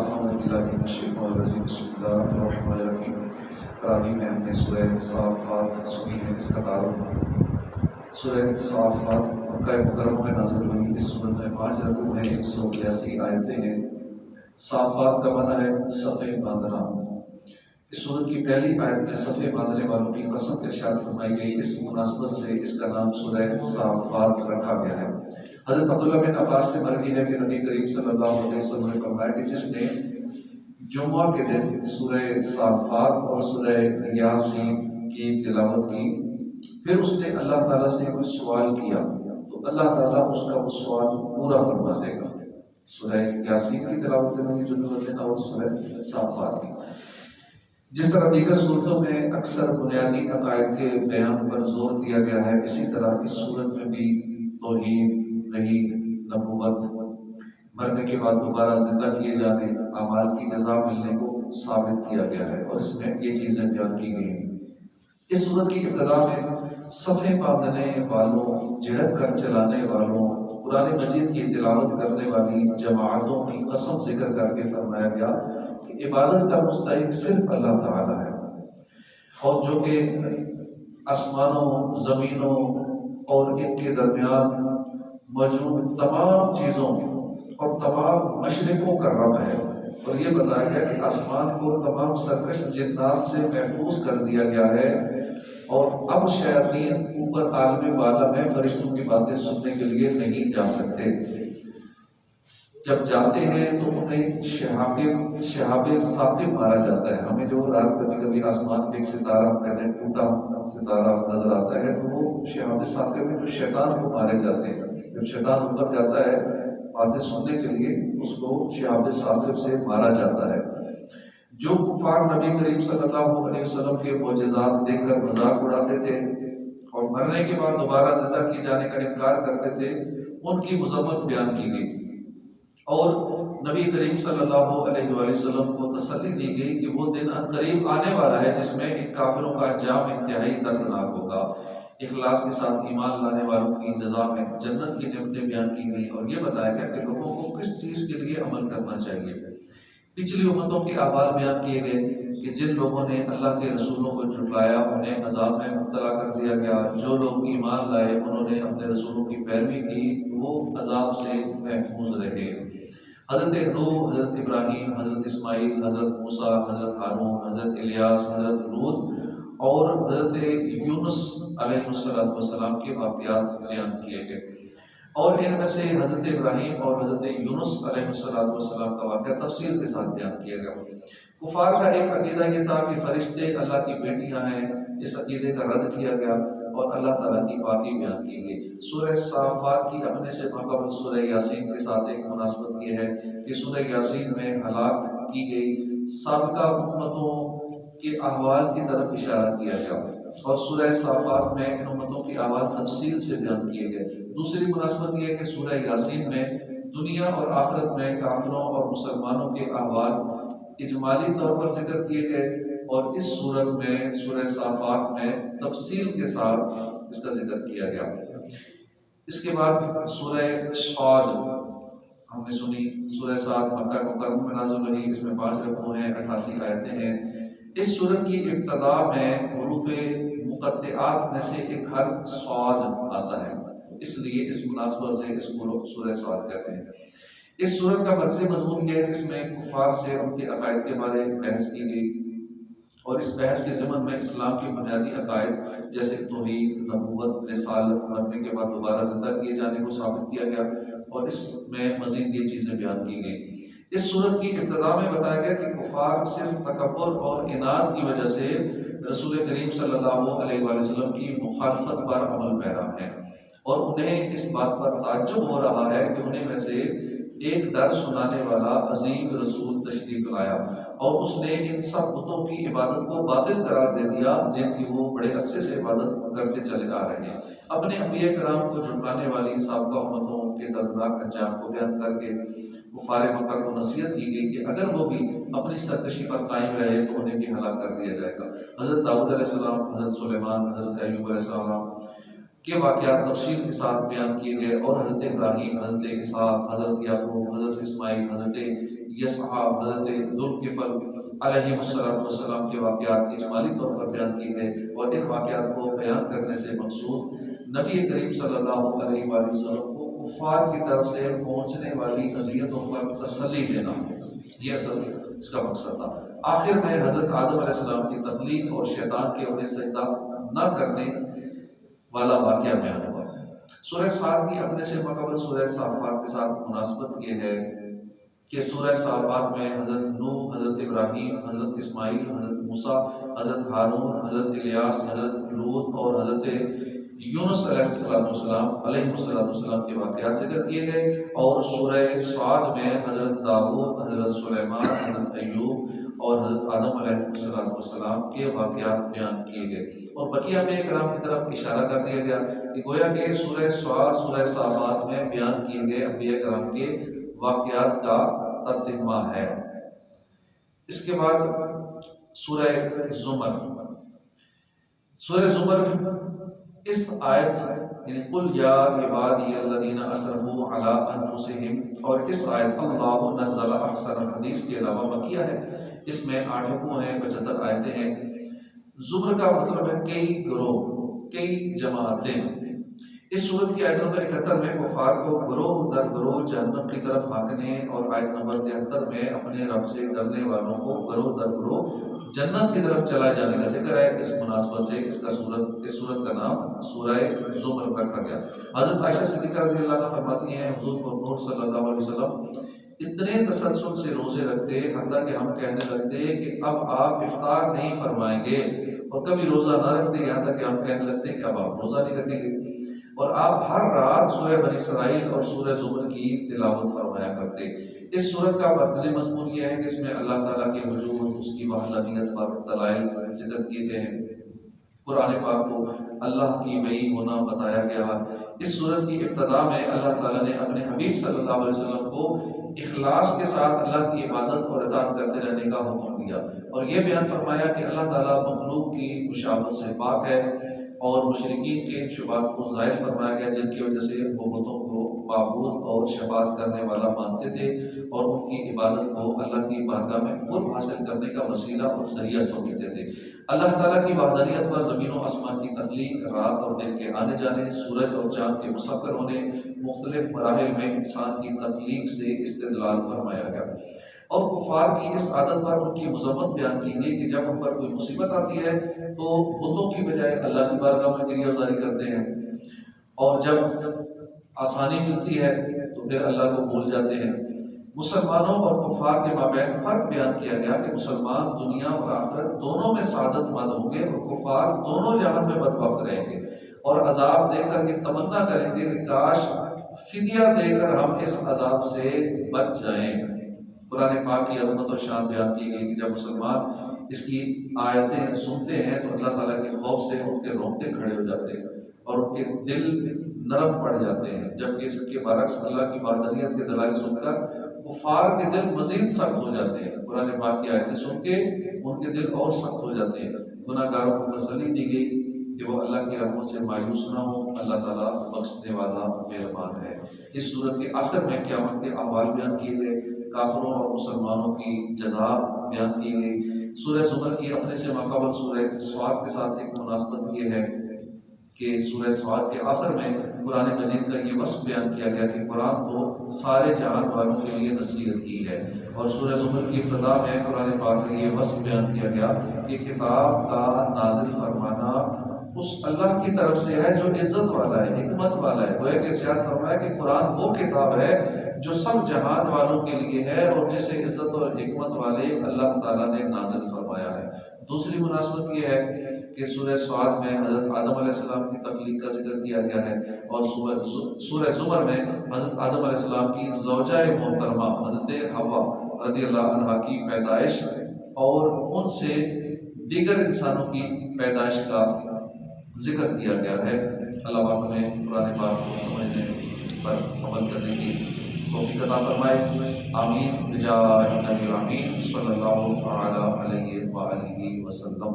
أعوذ بالله من الشيطان الرجيم بسم الله الرحمن الرحیم۔ تراویح میں ہم نے سورہ صافات سنی ہے، اس کا تعارف۔ سورہ صافات مکہ مکرمہ میں نازل ہوئی، اس سورت میں 5 رکوع ہیں، 182 آیتیں ہیں۔ صافات کا معنی ہے صفے باندھنا۔ اس سورت کی پہلی آیت میں صفے باندھنے والوں کی قسم ارشاد فرمائی گئی، اس مناسبت سے اس کا نام سورہ صافات رکھا گیا ہے۔ حضرت عبداللہ بن عباس سے مروی ہے کہ نبی کریم صلی اللہ علیہ وسلم نے فرمایا کہ جس نے جمعہ کے دن سورہ صافات اور سورہ یاسین کی تلاوت کی، پھر اس نے اللہ تعالیٰ سے کوئی سوال کیا تو اللہ تعالیٰ اس کا وہ سوال پورا فرما دے گا۔ سورہ یاسین کی تلاوت کرنے کی ضرورت ہے اور سورہ صافات کی۔ جس طرح دیگر صورتوں میں اکثر بنیادی عقائد کے بیان پر زور دیا گیا ہے، اسی طرح اس صورت میں بھی توحید، وحی، نبوت، مرنے کے بعد دوبارہ زندہ کیے جانے، اعمال کی جزا ملنے کو ثابت کیا گیا ہے، اور اس میں یہ چیزیں بیان کی گئی ہیں۔ اس صورت کی ابتدا میں صفے باندھنے والوں، جہد کر چلانے والوں، قرآن مجید کی تلاوت کرنے والی جماعتوں کی قسم ذکر کر کے فرمایا گیا کہ عبادت کا مستحق صرف اللہ تعالی ہے، اور جو کہ آسمانوں، زمینوں اور ان کے درمیان موجود تمام چیزوں اور تمام مشرقوں کا رب ہے۔ اور یہ بتایا گیا کہ آسمان کو تمام سرکش جنات سے محفوظ کر دیا گیا ہے، اور اب شیاطین اوپر عالم بالا میں فرشتوں کی باتیں سننے کے لیے نہیں جا سکتے۔ جب جاتے ہیں تو انہیں شہاب ثاقب مارا جاتا ہے۔ ہمیں جو رات کبھی کبھی آسمان میں ایک ستارہ کہتے ہیں ٹوٹا ستارہ نظر آتا ہے، تو وہ شہاب ثاقب میں جو شیطان کو مارے جاتے ہیں۔ جب شیطان اوپر جاتا ہے باتیں سننے کے لیے، اس کو شہاب ثاقب سے مارا جاتا ہے۔ جو کفار نبی کریم صلی اللہ علیہ وسلم کے معجزات دیکھ کر مذاق اڑاتے تھے اور مرنے کے بعد دوبارہ زندہ کیے جانے کا انکار کرتے تھے، ان کی مذمت بیان کی گئی، اور نبی کریم صلی اللہ علیہ وسلم کو تسلی دی گئی کہ وہ دن قریب آنے والا ہے جس میں ان کافروں کا انجام انتہائی دردناک ہوگا۔ اخلاص کے ساتھ ایمان لانے والوں کی جزا میں جنت کی نعمتیں بیان کی گئی، اور یہ بتایا گیا کہ لوگوں کو کس چیز کے لیے عمل کرنا چاہیے۔ پچھلی امتوں کے احوال بیان کیے گئے کہ جن لوگوں نے اللہ کے رسولوں کو جھٹلایا انہیں عذاب میں مبتلا کر دیا گیا، جو لوگ ایمان لائے انہوں نے اپنے رسولوں کی پیروی کی، وہ عذاب سے محفوظ رہے۔ حضرت نوح، حضرت ابراہیم، حضرت اسماعیل، حضرت موسیٰ، حضرت ہارون، حضرت الیاس، حضرت لوط اور حضرت یونس علیہ السلام کے واقعات بیان کیے گئے، اور ان میں سے حضرت ابراہیم اور حضرت یونس علیہ السلام کا واقعہ تفصیل کے ساتھ بیان کیا گیا۔ کفار کا ایک عقیدہ یہ تھا کہ فرشتے اللہ کی بیٹیاں ہیں، اس عقیدے کا رد کیا گیا اور اللہ تعالیٰ کی پاکی بیان کی گئی۔ سورہ صافات کی اپنے سے مقابل سورہ یاسین کے ساتھ ایک مناسبت یہ ہے کہ سورہ یاسین میں ہلاک کی گئی سابقہ امتوں کے احوال کی طرف اشارہ کیا گیا، اور سورہ صافات میں ان امتوں کے احوال تفصیل سے بیان کیے گئے۔ دوسری مناسبت یہ ہے کہ سورہ یاسین میں دنیا اور آخرت میں کافروں اور مسلمانوں کے احوال اجمالی طور پر ذکر کیے گئے، اور اس صورت میں سورہ صافات میں تفصیل کے ساتھ اس کا ذکر کیا گیا۔ اس کے بعد سورہ صاد ہم نے سنی۔ سورہ صاد مکہ مکرمہ میں نازل ہوئی، اس میں 5 رکوع ہیں، 88 آیتیں ہیں۔ اس سورت کی ابتدا میں حروف مقطعات میں سے ایک حرف صاد آتا ہے، اس لیے اس مناسبت سے اس کو سورہ صاد کہتے ہیں۔ اس سورت کا مرکزی مضمون یہ ہے کہ اس میں کفار سے ان کے عقائد کے بارے میں بحث کی گئی، اور اس بحث کے ضمن میں اسلام کے بنیادی عقائد جیسے توحید، نبوت، رسالت، مرنے کے بعد دوبارہ زندہ کیے جانے کو ثابت کیا گیا، اور اس میں مزید یہ چیزیں بیان کی گئی۔ اس صورت کی ابتدا میں بتایا گیا کہ کفار صرف تکبر اور عناد کی وجہ سے رسول کریم صلی اللہ علیہ وسلم کی مخالفت پر عمل پیرا ہیں، اور انہیں اس بات پر تعجب ہو رہا ہے کہ انہیں میں سے ایک ڈر سنانے والا عظیم رسول تشریف لایا، اور اس نے ان سب بتوں کی عبادت کو باطل قرار دے دیا جن کی وہ بڑے عرصے سے عبادت کرتے چلے آ رہے ہیں۔ اپنے انبیاء کرام کو جھٹلانے والی سابقہ امتوں کے دردناک انجام کو بیان کر کے کفار مکہ کو نصیحت کی گئی کہ اگر وہ بھی اپنی سرکشی پر قائم رہے تو انہیں بھی ہلاک کر دیا جائے گا۔ حضرت داؤد علیہ السلام، حضرت سلیمان، حضرت ایوب علیہ السلام کے واقعات تفصیل کے ساتھ بیان کیے گئے، اور حضرت ابراہیم، حضرت اسحاق، حضرت یعقوب، حضرت اسماعیل، حضرت یسعا حضرت ذوالکفل علیہ السلام کے واقعات اجمالی طور پر بیان کی گئے، اور ان واقعات کو بیان کرنے سے مقصود نبی کریم صلی اللہ علیہ وآلہ وسلم کو کفار کی طرف سے پہنچنے والی اذیتوں پر تسلی دینا، یہ اصل اس کا مقصد تھا۔ آخر میں حضرت آدم علیہ السلام کی تخلیق اور شیطان کے انہیں سجدہ نہ کرنے والا واقعہ بیان ہوا۔ سورہ صاد کی اپنے سے مقابل سورہ صافات کے ساتھ مناسبت یہ ہے کہ سورہ صافات میں حضرت نوح، حضرت ابراہیم، حضرت اسماعیل، حضرت موسیٰ، حضرت ہارون، حضرت الیاس، حضرت لوط اور حضرت یونس علیہ السلام کے واقعات ذکر کیے گئے، اور سورہ صاد میں حضرت داؤد، حضرت سلیمان، حضرت ایوب اور حضرت آدم علیہ السلام کے واقعات بیان کیے گئے، اور بقیہ انبیاء کرام کی طرف اشارہ کر دیا گیا کہ گویا کہ سورہ صاد، سورہ صافات میں بیان کیے گئے انبیاء کرام کے واقعات کا تتمہ ہے۔ اس کے بعد سورہ زمر، سورہ زمر اس آیت یعنی قل یا عبادی الذین اسرفوا علی انفسہم، اور اس آیت اللہ نزل احسن الحدیث کے علاوہ مکیہ ہے، اس میں 8 رکوع ہیں، 75 آیتیں ہیں۔ زمر کا مطلب ہے کئی گروہ، کئی جماعتیں۔ اس صورت کی آیت نمبر 71 میں کفار کو گروہ در گروہ جہنم کی طرف ہانکنے، اور آیت نمبر 73 میں اپنے رب سے ڈرنے والوں کو گروہ در گروہ جنت کی طرف چلا جانے کا ذکر ہے۔ اس مناسبت سے اس صورت کا نام سورہ زمر رکھا گیا۔ حضرت عائشہ صدیقہ رضی اللہ عنہ فرماتی ہیں حضور نور صلی اللہ علیہ وسلم اتنے تسلسل سے روزے رکھتے حتیٰ کہ ہم کہنے لگتے کہ اب آپ افطار نہیں فرمائیں گے، اور کبھی روزہ نہ رکھتے یہاں تک کہ ہم کہنے لگتے کہ اب آپ روزہ نہیں رکھیں گے، اور آپ ہر رات سورہ بنی اسرائیل اور سورہ زمر کی تلاوت فرمایا کرتے۔ اس سورت کا مرکزی مضمون یہ ہے کہ اس میں اللہ تعالیٰ کے وجود، اس کی وحدانیت پر دلائل ذکر کیے گئے ہیں۔ قرآن پاک کو اللہ کی وحی ہونا بتایا گیا۔ اس سورت کی ابتدا میں اللہ تعالیٰ نے اپنے حبیب صلی اللہ علیہ وسلم کو اخلاص کے ساتھ اللہ کی عبادت اور اطاعت کرتے رہنے کا حکم دیا، اور یہ بیان فرمایا کہ اللہ تعالیٰ مخلوق کی مشابہت سے پاک ہے، اور مشرکین کے ان شبہات کو ظاہر فرمایا گیا جن کی وجہ سے وہ بتوں کو معبود اور شفاعت کرنے والا مانتے تھے، اور ان کی عبادت کو اللہ کی بارگاہ میں قرب حاصل کرنے کا وسیلہ اور ذریعہ سمجھتے تھے۔ اللہ تعالیٰ کی وحدانیت پر زمین و آسمان کی تخلیق، رات اور دن کے آنے جانے، سورج اور چاند کے مسخر ہونے، مختلف مراحل میں انسان کی تخلیق سے استدلال فرمایا گیا، اور کفار کی اس عادت پر ان کی مذمت بیان کی گئی کہ جب ان پر کوئی مصیبت آتی ہے تو بتوں کی بجائے اللہ کی بارگاہ میں گریہ زاری کرتے ہیں، اور جب آسانی ملتی ہے تو پھر اللہ کو بھول جاتے ہیں۔ مسلمانوں اور کفار کے مابین فرق بیان کیا گیا کہ مسلمان دنیا اور آخرت دونوں میں سعادت مند ہوں گے، اور کفار دونوں جہان میں بدبخت رہیں گے، اور عذاب دے کر یہ تمنا کریں گے کہ کاش فدیہ دے کر ہم اس عذاب سے بچ جائیں۔ قرآن پاک کی عظمت و شان بیان کی گئی کہ جب مسلمان اس کی آیتیں سنتے ہیں تو اللہ تعالیٰ کے خوف سے ان کے رونگٹے کھڑے ہو جاتے ہیں اور ان کے دل نرم پڑ جاتے ہیں، جبکہ اس کے برعکس اللہ کی وحدانیت کے دلائل سن کر کفار کے دل مزید سخت ہو جاتے ہیں۔ قرآن پاک کی آیتیں سن کے ان کے دل اور سخت ہو جاتے ہیں۔ گناہ گاروں کو تسلی دی گئی کہ وہ اللہ کی رحمت سے مایوس نہ ہو، اللہ تعالیٰ بخشنے والا مہربان ہے۔ اس صورت کے آخر میں قیامت کے احوال بیان کیے گئے، کافروں اور مسلمانوں کی جزا بیان کی گئی۔ سورہ زمر کی اپنے سے ماقبل سورہ صاد کے ساتھ ایک مناسبت یہ ہے کہ سورہ صاد کے آخر میں قرآن مجید کا یہ وصف بیان کیا گیا کہ قرآن تو سارے جہان والوں کے لیے نصیحت کی ہے، اور سورہ زمر کی ابتدا میں قرآن پاک کا یہ وصف بیان کیا گیا کہ کتاب کا نازل فرمانا اس اللہ کی طرف سے ہے جو عزت والا ہے، حکمت والا ہے۔ گویا کہ ارشاد فرمایا کہ قرآن وہ کتاب ہے جو سب جہان والوں کے لیے ہے، اور جسے عزت اور حکمت والے اللہ تعالیٰ نے نازل فرمایا ہے۔ دوسری مناسبت یہ ہے کہ سورہ صاد میں حضرت آدم علیہ السلام کی تخلیق کا ذکر کیا گیا ہے، اور سورہ زمر میں حضرت آدم علیہ السلام کی زوجہ محترمہ حضرت حوا رضی اللہ عنہا کی پیدائش اور ان سے دیگر انسانوں کی پیدائش کا ذکر کیا گیا ہے۔ اللہ پاک نے قرآن پاک کو سمجھنے پر عمل کرنے کی توفیق عطا فرمائے۔ آمین بجاہ نبی امین صلی اللہ علیہ وآلہ وسلم۔